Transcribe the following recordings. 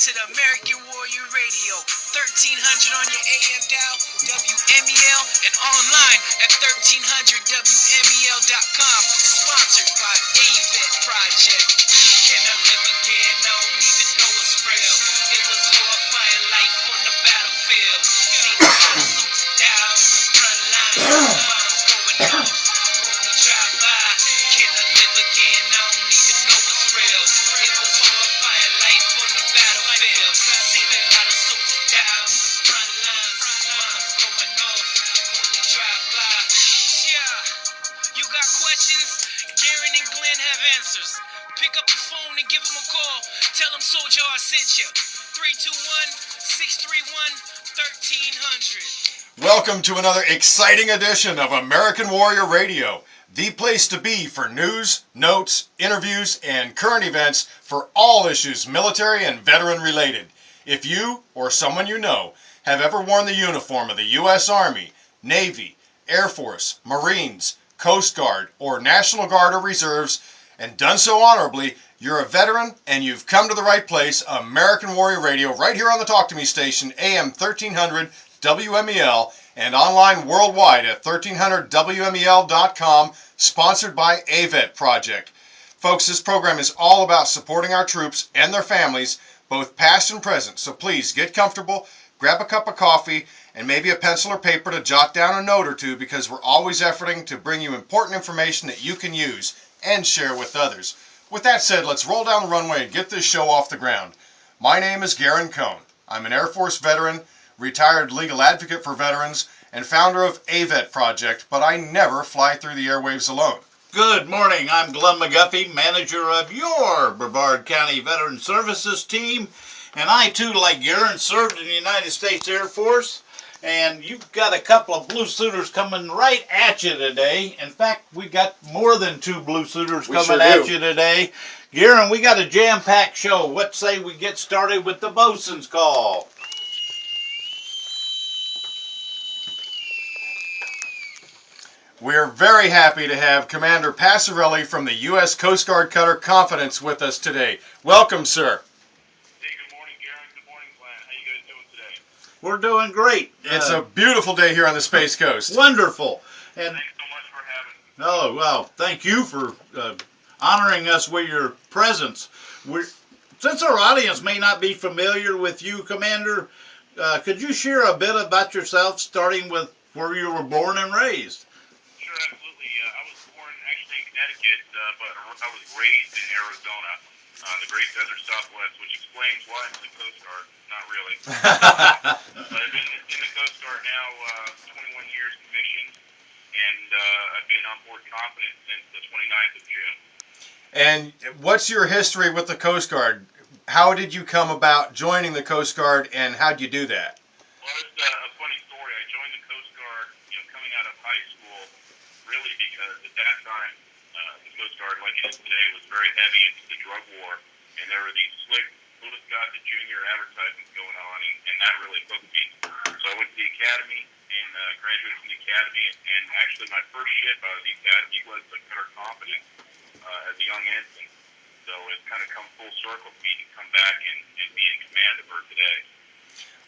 to the American Warrior Radio, 1300 on your AM dial, WMEL, and online at 1300WMEL.com. Sponsored by AVET Project. Can I live again? I don't even know what's real. It was horrifying life on the battlefield. See the suits down the front line, bombs going off when we drive by. Can I live again? I don't even know what's real. It was horrifying life on the battlefield. See a lot of soldiers down the front lines, bombs going off when we drive by. Yeah, you got questions? Garen and Glenn have answers. Pick up the phone and give them a call. Tell them Soldier I sent you. 321-631-1300. Welcome to another exciting edition of American Warrior Radio, the place to be for news, notes, interviews, and current events for all issues military and veteran related. If you or someone you know have ever worn the uniform of the U.S. Army, Navy, Air Force, Marines, Coast Guard, or National Guard or Reserves, and done so honorably, you're a veteran and you've come to the right place. American Warrior Radio, right here on the Talk to Me station, AM 1300 WMEL, and online worldwide at 1300WMEL.com, sponsored by AVET Project. Folks, this program is all about supporting our troops and their families, both past and present. So please get comfortable, grab a cup of coffee, and maybe a pencil or paper to jot down a note or two, because we're always efforting to bring you important information that you can use and share with others. With that said, let's roll down the runway and get this show off the ground. My name is Garen Cohn. I'm an Air Force veteran, retired legal advocate for veterans, and founder of AVET Project, but I never fly through the airwaves alone. Good morning. I'm Glenn McGuffey, manager of your Brevard County Veteran Services team, and I too, like Garen, served in the United States Air Force. And you've got a couple of blue suiters coming right at you today. In fact, we got more than two blue suiters coming at you today. Garen, we got a jam-packed show. What say we get started with the bosun's call? We're very happy to have Commander Passarelli from the U.S. Coast Guard Cutter Confidence with us today. Welcome, sir. We're doing great. It's a beautiful day here on the Space Coast. Wonderful. And thanks so much for having me. Oh, well, thank you for honoring us with your presence. Since our audience may not be familiar with you, Commander, could you share a bit about yourself, starting with where you were born and raised? Sure, absolutely. I was born actually in Connecticut, but I was raised in Arizona, the Great Desert Southwest, which explains why I'm in the Coast Guard. Not really. But I've been in the Coast Guard now 21 years commissioned, and I've been on board Confidence since the 29th of June. And what's your history with the Coast Guard? How did you come about joining the Coast Guard, and how did you do that? Well, it's a funny story. I joined the Coast Guard, coming out of high school, really because at that time, the Coast Guard, like it is today, was very heavy into the drug war, and there were these slick Louis got the junior advertisements going on, and that really hooked me. So I went to the academy and graduated from the academy, and actually my first ship out of the academy was the Cutter Confidence as a young ensign. So it's kind of come full circle for me to come back and be in command of her today.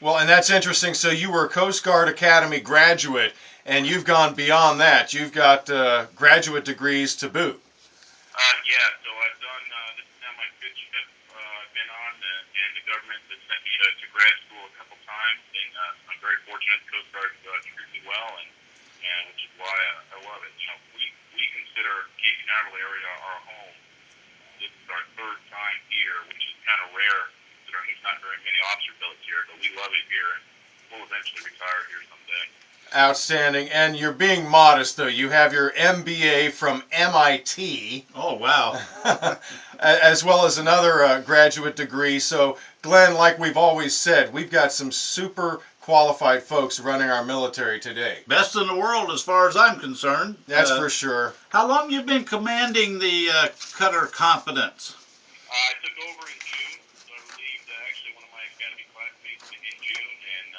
Well, and that's interesting. So you were a Coast Guard Academy graduate, and you've gone beyond that. You've got graduate degrees to boot. Yeah, so I've done, this is now my fifth ship I've been on, and the government has sent me to grad school a couple times, and I'm very fortunate the Coast Guard treated me well, and which is why I love it. We consider Cape Canaveral area our home. This is our third time here, which is kind of rare, considering there's not very many officer billets here, but we love it here, and we'll eventually retire here someday. Outstanding. And you're being modest, though. You have your MBA from MIT. Oh, wow. As well as another graduate degree. So, Glenn, like we've always said, we've got some super qualified folks running our military today. Best in the world as far as I'm concerned. That's for sure. How long you been commanding the Cutter Confidence? I took over in June, so I relieved actually one of my academy classmates in June, and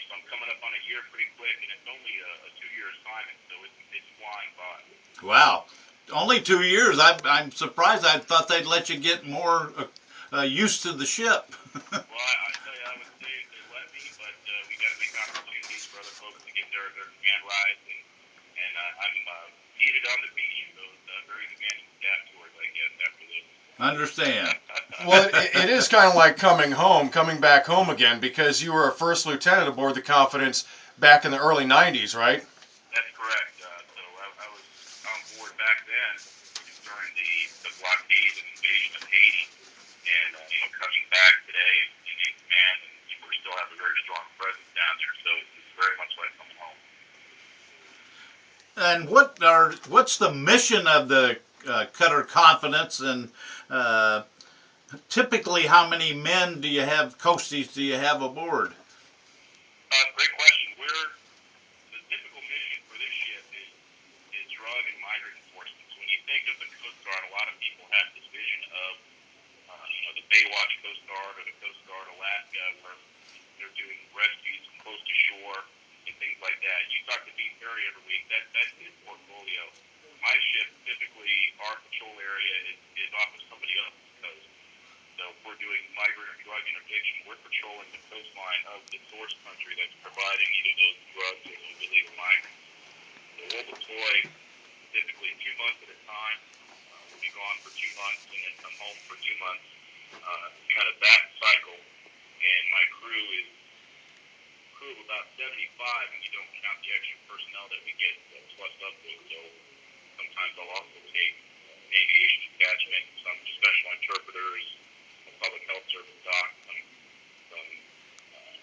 so I'm coming up on a year pretty quick, and it's only a 2-year assignment, so it's flying by. Wow. Only 2 years. I'm surprised. I thought they'd let you get more used to the ship. Well, I tell you, I would say they let me, but we got to make opportunities for other folks to get their command rides, and I'm needed on the beach. Those very demanding staff tours, I guess, after this. Understand. Well, it is kind of like coming back home again, because you were a first lieutenant aboard the Confidence back in the early 90s, right? That's correct. So I was on board back then during the blockade and invasion of Haiti, and coming back today in command, and we still have a very strong presence down there. So it's very much like coming home. And what's the mission of the Cutter Confidence, and typically how many men do you have, coasties do you have aboard? Great question. The typical mission for this ship is drug and migrant enforcement. So when you think of the Coast Guard, a lot of people have this vision of the Baywatch Coast Guard or the Coast Guard Alaska, where they're doing rescues close to shore and things like that. You talk to Beef Ferry every week. That's his portfolio. My ship, typically, our patrol area is off of somebody else's coast. So if we're doing migrant or drug interdiction, we're patrolling the coastline of the source country that's providing either those drugs or those illegal migrants. So we'll deploy typically 2 months at a time. We'll be gone for 2 months and then come home for 2 months. Kind of that cycle. And my crew is of about 75, and you don't count the extra personnel that we get plussed up with. So sometimes I'll also take an aviation detachment, some special interpreters, a public health service doc, some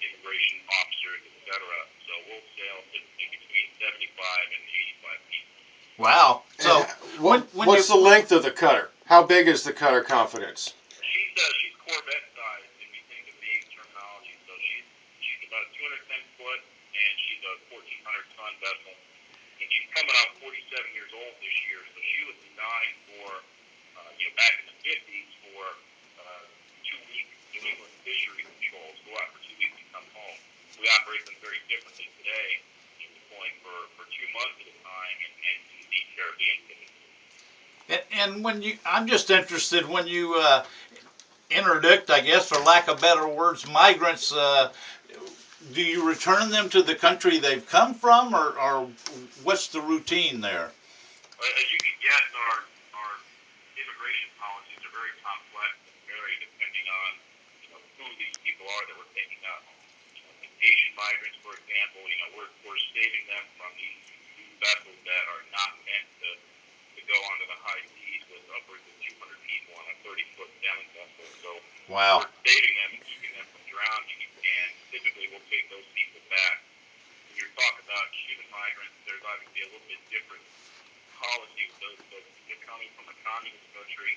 immigration officers, etc. So we'll sail typically between 75 and 85 people. Wow. So what's the length of the cutter? How big is the Cutter Confidence? She's Corvette size, if you think of Navy's terminology. So she's about 210 foot, and she's a 1,400-ton vessel. And she's coming up 47 years old this year. So she was designed for, back in the 50s for 2-week New England fishery patrols. Go out for 2 weeks and come home. We operate them very differently today, deploying for 2 months at a time and in the Caribbean. And I'm just interested, when you interdict, I guess, for lack of better words, migrants, do you return them to the country they've come from, or what's the routine there? As you can guess, our immigration policies are very complex and vary depending on who these people are that we're taking up. Asian migrants, for example, we're saving them from these vessels that are not meant to go onto the high seas with upwards of 200 people on a 30-foot sailing vessel. So Wow. we're saving them and keeping them from drowning, and typically we'll take those people back. When you're talking about human migrants, there's obviously a little bit different policy with those folks. If they're coming from a communist country,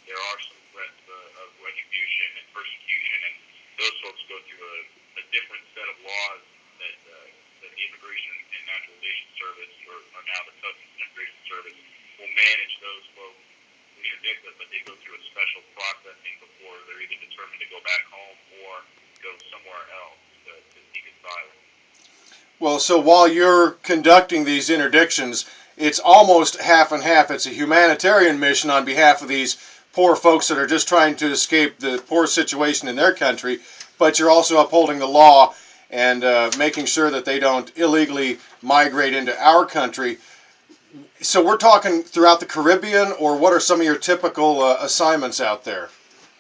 there are some threats of retribution and persecution, and those folks go through a different set of laws that the Immigration and Naturalization Service, or now the Customs and Immigration Service, will manage those folks. We interdict them, but they go through a special processing before they're either determined to go back home or go somewhere else to seek asylum. Well, so while you're conducting these interdictions, it's almost half and half. It's a humanitarian mission on behalf of these poor folks that are just trying to escape the poor situation in their country, but you're also upholding the law and making sure that they don't illegally migrate into our country. So we're talking throughout the Caribbean, or what are some of your typical assignments out there?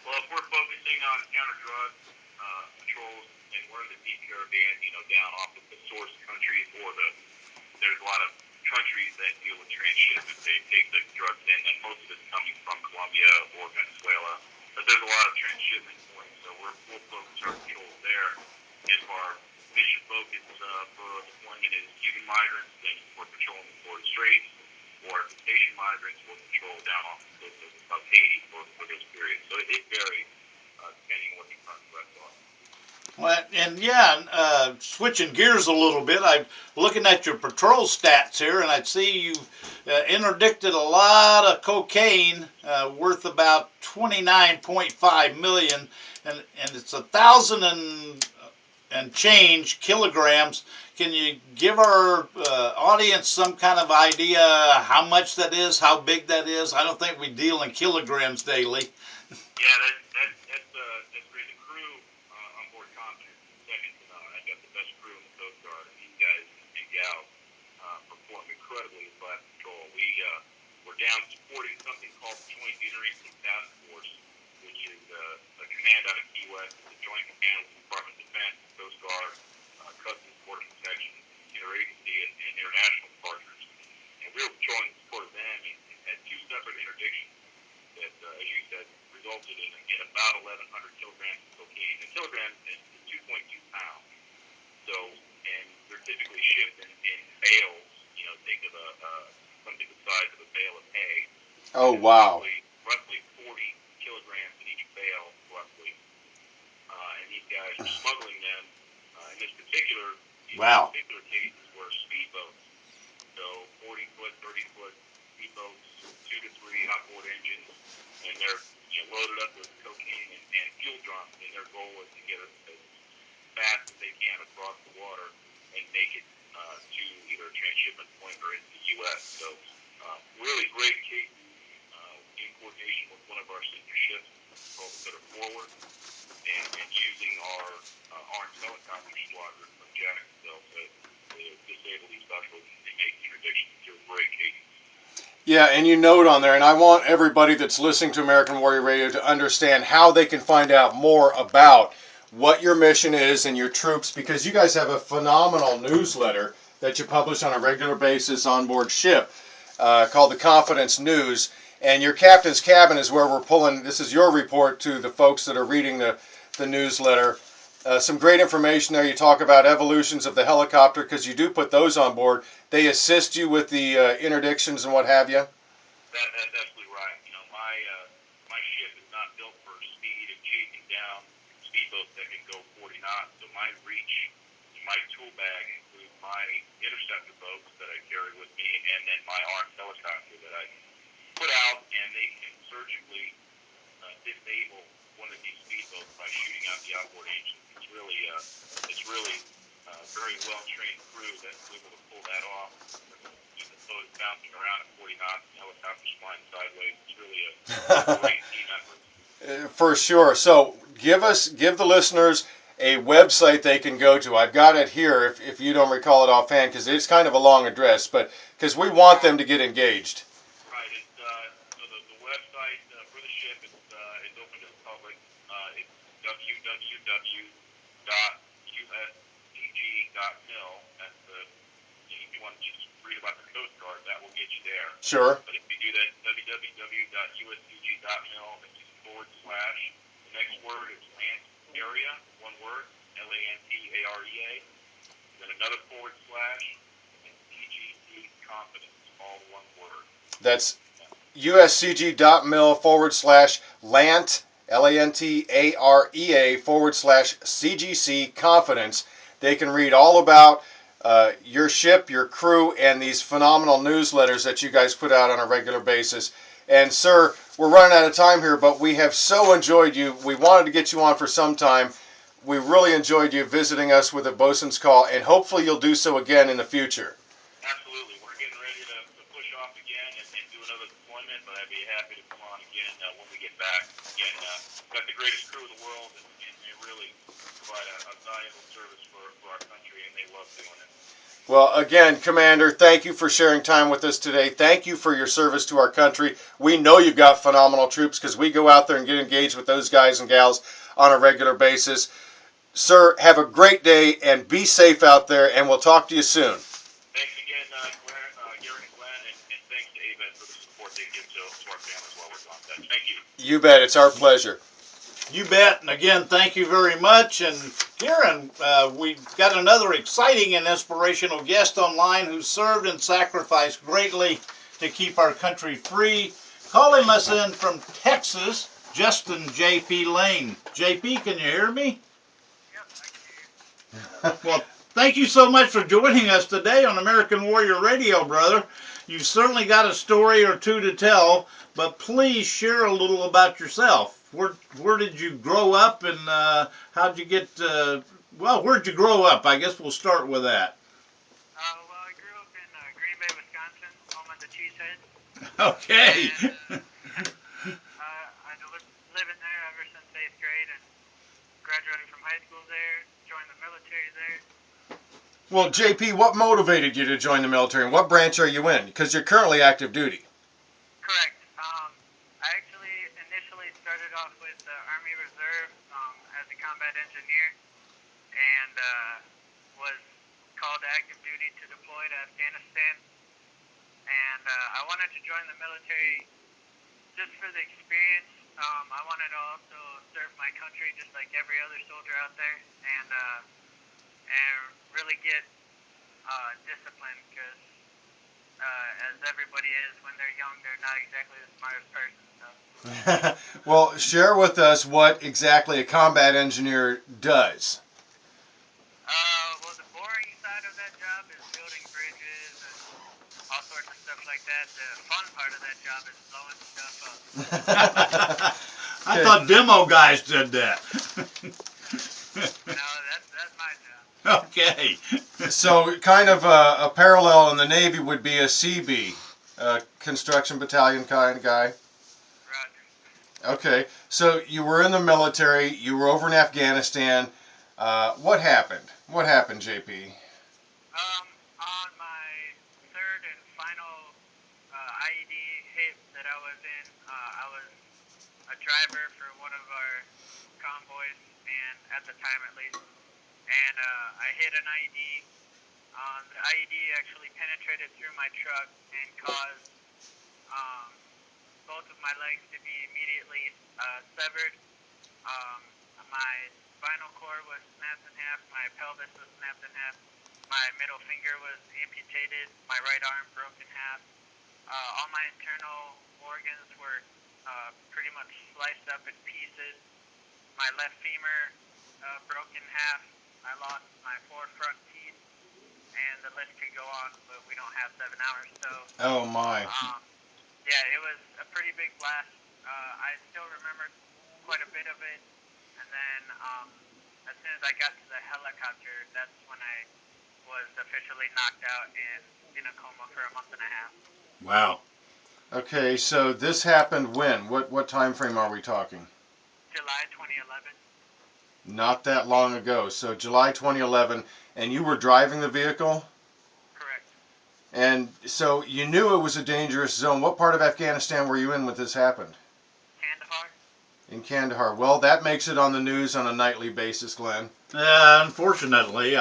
Well, if we're focusing on counter-drug patrols, and we're in the deep Caribbean, down off of the source countries, or there's a lot of countries that deal with transshipment. They take the drugs in, and most of it's coming from Colombia or Venezuela. But there's a lot of transshipment points, so we'll focus our patrols there. If our mission focus for deployment is Cuban migrants, then we're patrolling the Florida Straits. Or if it's Asian migrants, we'll patrol down off the coast of Haiti for those periods. So it varies depending on what the current threats are. Well, and switching gears a little bit, I'm looking at your patrol stats here, and I see you've interdicted a lot of cocaine worth about 29.5 million, and it's 1,000 and change kilograms. Can you give our audience some kind of idea how much that is, how big that is? I don't think we deal in kilograms daily. Yeah, that's the crew on board Confidence is second to none. I got the best crew in the Coast Guard, and these guys and gals perform incredibly in flat patrol. We're down supporting something called the Joint Interagency Task Force, which is a command out of Key West. It's a joint command with the Department of Defense, Coast Guard, Customs, Border Protection, interagency, and international partners. And we were patrolling in support of them and had two separate interdictions that, as you said, resulted in about 1,100 kilograms of cocaine. A kilogram is 2.2 pounds. So, and they're typically shipped in bales. You know, think of something the size of a bale of hay. Oh, wow. Roughly 40 kilograms in each bale, roughly. And these guys were smuggling them. In this particular cases were speedboats. So 40-foot, 30-foot speedboats, 2 to 3 outboard engines, and they're loaded up with cocaine and fuel drums. And their goal is to get as fast as they can across the water and make it to either a transshipment point or into the U.S. So really great case in coordination with one of our sister ships called the Better Forward, and using our armed helicopter squadron from Jacksonville to disable these vessels and make interdictions through great cases. Yeah, and you note on there, and I want everybody that's listening to American Warrior Radio to understand how they can find out more about what your mission is and your troops, because you guys have a phenomenal newsletter that you publish on a regular basis on board ship called the Confidence News. And your captain's cabin is where we're pulling, this is your report to the folks that are reading the newsletter. Some great information there. You talk about evolutions of the helicopter, because you do put those on board. They assist you with the interdictions and what have you. That's absolutely right. You know, my ship is not built for speed and chasing down speedboats that can go 40 knots. So my reach, my tool bag includes my interceptor boats that I carry with me, and then my armed helicopter that I put out, and they can surgically disable one of these speedboats by shooting out the outboard engine. It's really very well trained crew that's able to pull that off. Even though it's bouncing around at 40 knots, the helicopter's flying sideways. It's really a great team effort. For sure. So give the listeners a website they can go to. I've got it here if you don't recall it offhand, because it's kind of a long address, but because we want them to get engaged. Right. So the website for the ship is open to the public. It's www.uscg.mil. That's if you want to just read about the Coast Guard, that will get you there. Sure. But if you do that, www.uscg.mil, it's / the next word is Lance Area, one word, LANTAREA, then another / and CGC Confidence, all one word. That's uscg.mil / lant, LANTAREA / CGC Confidence. They can read all about your ship, your crew, and these phenomenal newsletters that you guys put out on a regular basis. And sir, we're running out of time here, but we have so enjoyed you. We wanted to get you on for some time. We really enjoyed you visiting us with a bosun's call, and hopefully you'll do so again in the future. Absolutely. We're getting ready to push off again and do another deployment, but I'd be happy to come on again when we get back. Again, got the greatest crew in the world, and they really provide a valuable service for our country, and they love doing it. Well, again, Commander, thank you for sharing time with us today. Thank you for your service to our country. We know you've got phenomenal troops because we go out there and get engaged with those guys and gals on a regular basis. Sir, have a great day and be safe out there, and we'll talk to you soon. Thanks again, Gary and Glenn, and thanks to ABET for the support they give to our families while we're gone. Thank you. You bet. It's our pleasure. You bet. And again, thank you very much. And Kieran, we've got another exciting and inspirational guest online who served and sacrificed greatly to keep our country free. Calling us in from Texas, Justin J.P. Lane. J.P., can you hear me? Yep, I can hear you. Well, thank you so much for joining us today on American Warrior Radio, brother. You've certainly got a story or two to tell, but please share a little about yourself. Where did you grow up, and how'd you get, where'd you grow up? I guess we'll start with that. Well, I grew up in Green Bay, Wisconsin, home of the Cheeseheads. Okay. And, I've been living there ever since 8th grade, and there, joined the military there. Well, JP, what motivated you to join the military, and what branch are you in? Because you're currently active duty. Correct. I actually initially started off with the Army Reserve as a combat engineer, and was called to active duty to deploy to Afghanistan. And I wanted to join the military just for the experience. I wanted to also serve my country just like every other soldier out there, and really get discipline, because as everybody is, when they're young, they're not exactly the smartest person. So. Well, share with us what exactly a combat engineer does. Well, the boring side of that job is building bridges and all sorts of stuff like that. The fun part of that job is blowing stuff up. I thought demo guys did that. No, that's my job. Okay. So, kind of a parallel in the Navy would be a CB, construction battalion kind of guy. Roger. Okay, so you were in the military, you were over in Afghanistan. What happened? What happened, JP? On my third and final IED hit that I was in, I was a driver for one of our convoys, and at the time at least, and I hit an IED. The IED actually penetrated through my truck and caused both of my legs to be immediately severed. My spinal cord was snapped in half, my pelvis was snapped in half, my middle finger was amputated, my right arm broke in half. All my internal organs were pretty much sliced up in pieces. My left femur broke in half. I lost my 4 front teeth, and the list could go on, but we don't have 7 hours, so. Oh my. Yeah, it was a pretty big blast. I still remember quite a bit of it, and then as soon as I got to the helicopter, that's when I was officially knocked out and in a coma for a month and a half. Wow. Okay, so this happened when? What time frame are we talking? July 2011. Not that long ago. So July 2011, and you were driving the vehicle? Correct. And so you knew it was a dangerous zone. What part of Afghanistan were you in when this happened? Kandahar. In Kandahar. Well, that makes it on the news on a nightly basis, Glenn. Unfortunately,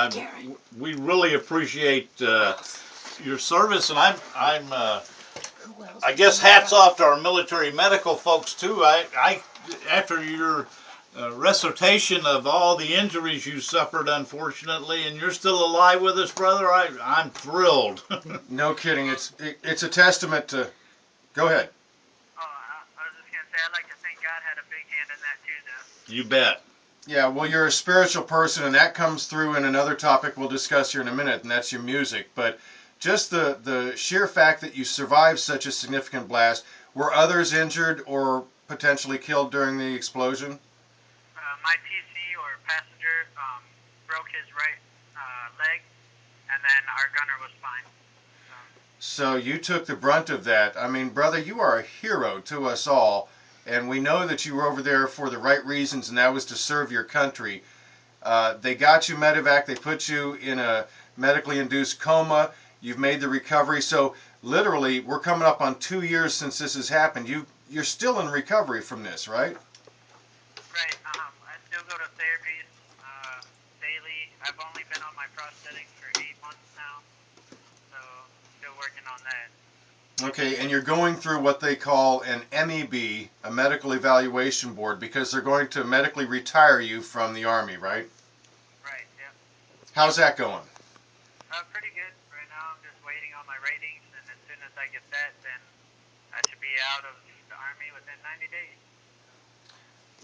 we really appreciate your service, and I guess hats off to our military medical folks too. I after your recitation of all the injuries you suffered, unfortunately, and you're still alive with us, brother, I'm thrilled. No kidding. It's a testament to. Go ahead. Oh, I was just going to say, I'd like to think God had a big hand in that too, though. You bet. Yeah, well, you're a spiritual person, and that comes through in another topic we'll discuss here in a minute, and that's your music. But just the sheer fact that you survived such a significant blast, were others injured or potentially killed during the explosion? My TC, or passenger, broke his right leg, and then our gunner was fine. So you took the brunt of that. I mean, brother, you are a hero to us all, and we know that you were over there for the right reasons, and that was to serve your country. They got you medevac. They put you in a medically induced coma. You've made the recovery. So literally, we're coming up on 2 years since this has happened. You're still in recovery from this, right? Right. I still go to therapies daily. I've only been on my prosthetics for 8 months now, so still working on that. Okay, and you're going through what they call an MEB, a medical evaluation board, because they're going to medically retire you from the Army, right? Right, yeah. How's that going? Pretty good. Right now I'm just waiting on my ratings, and as soon as I get that, then I should be out of the Army within 90 days.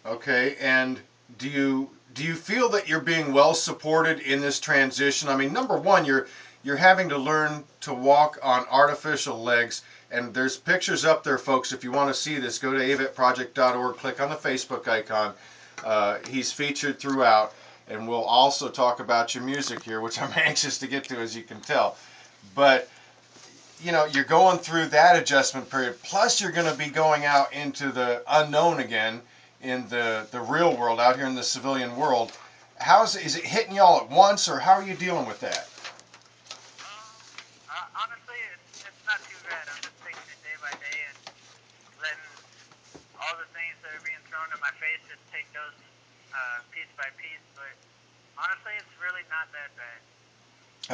Okay, and do you feel that you're being well supported in this transition? I mean, number one, you're having to learn to walk on artificial legs, and there's pictures up there, folks. If you want to see this, go to avetproject.org, click on the Facebook icon. He's featured throughout, and we'll also talk about your music here, which I'm anxious to get to, as you can tell. But you know, you're going through that adjustment period, plus you're going to be going out into the unknown again, in the real world, out here in the civilian world. is it hitting y'all at once, or how are you dealing with that? Honestly, it's not too bad. I'm just taking it day by day and letting all the things that are being thrown in my face just take those piece by piece. But honestly, it's really not that bad.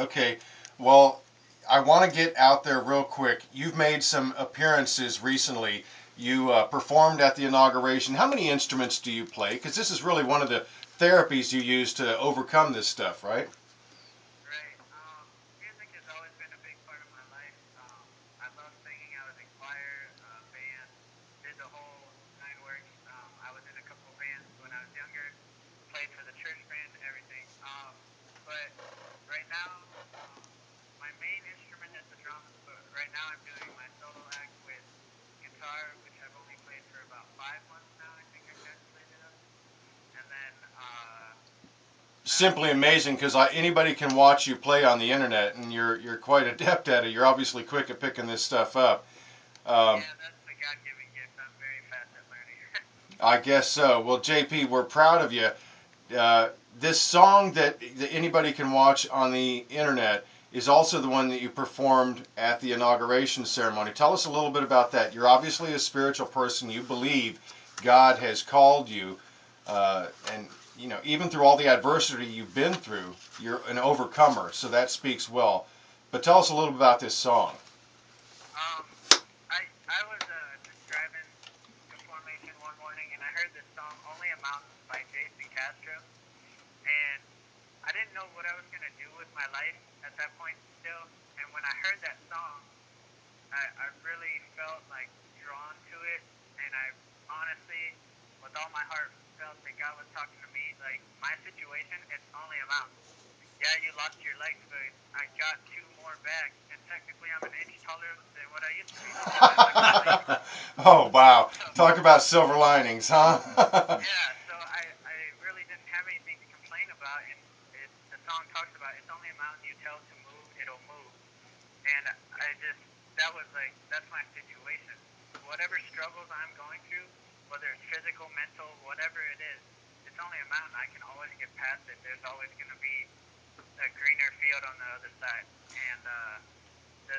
Okay, well, I want to get out there real quick. You've made some appearances recently. You performed at the inauguration. How many instruments do you play? Because this is really one of the therapies you use to overcome this stuff, right? Right. Music has always been a big part of my life. I love singing. I was in choir, band, did the whole nine works. I was in a couple bands when I was younger, played for the church band, everything. But right now, my main instrument is the drums. But right now, I'm doing my solo act with guitar, which I've only played for about 5 months now. I think I calculated up. And then Simply amazing, because anybody can watch you play on the internet, and you're quite adept at it. You're obviously quick at picking this stuff up. yeah, that's the God-given gift. I'm very fast at learning. I guess so. Well, JP, we're proud of you. This song that anybody can watch on the internet is also the one that you performed at the inauguration ceremony. Tell us a little bit about that. You're obviously a spiritual person. You believe God has called you, and even through all the adversity you've been through, you're an overcomer. So that speaks well. But tell us a little bit about this song. Um, I was just driving to Formation one morning and I heard this song "Only a Mountain" by Jason Castro, and I didn't know what I was gonna do with my life at that point still. And when I heard that song, I really felt like drawn to it, and I honestly, with all my heart, felt that God was talking to me. Like, my situation, it's only a mountain. Yeah, you lost your legs, but I got 2 more back, and technically I'm an inch taller than what I used to be because I took my legs. Oh, wow. So, Talk about silver linings, huh? yeah, so I really didn't have anything to complain about, and the song talks about it's only a mountain you tell to move, it'll move. And I just, that was like, that's my situation. Whatever struggles I'm going through, whether it's physical, mental, whatever it is, it's only a mountain. I can always get past it. There's always going to be a greener field on the other side. And the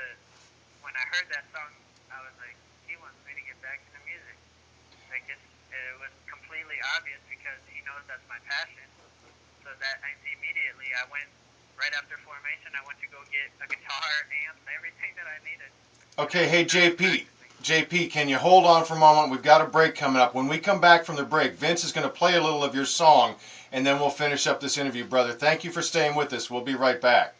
when I heard that song, I was like, he wants me to get back into music. Like it was completely obvious because he knows that's my passion. So that immediately I went right after formation. I went to go get a guitar, amps, everything that I needed. And I Okay, hey just started JP. practicing. JP, can you hold on for a moment? We've got a break coming up. When we come back from the break, Vince is going to play a little of your song, and then we'll finish up this interview, brother. Thank you for staying with us. We'll be right back.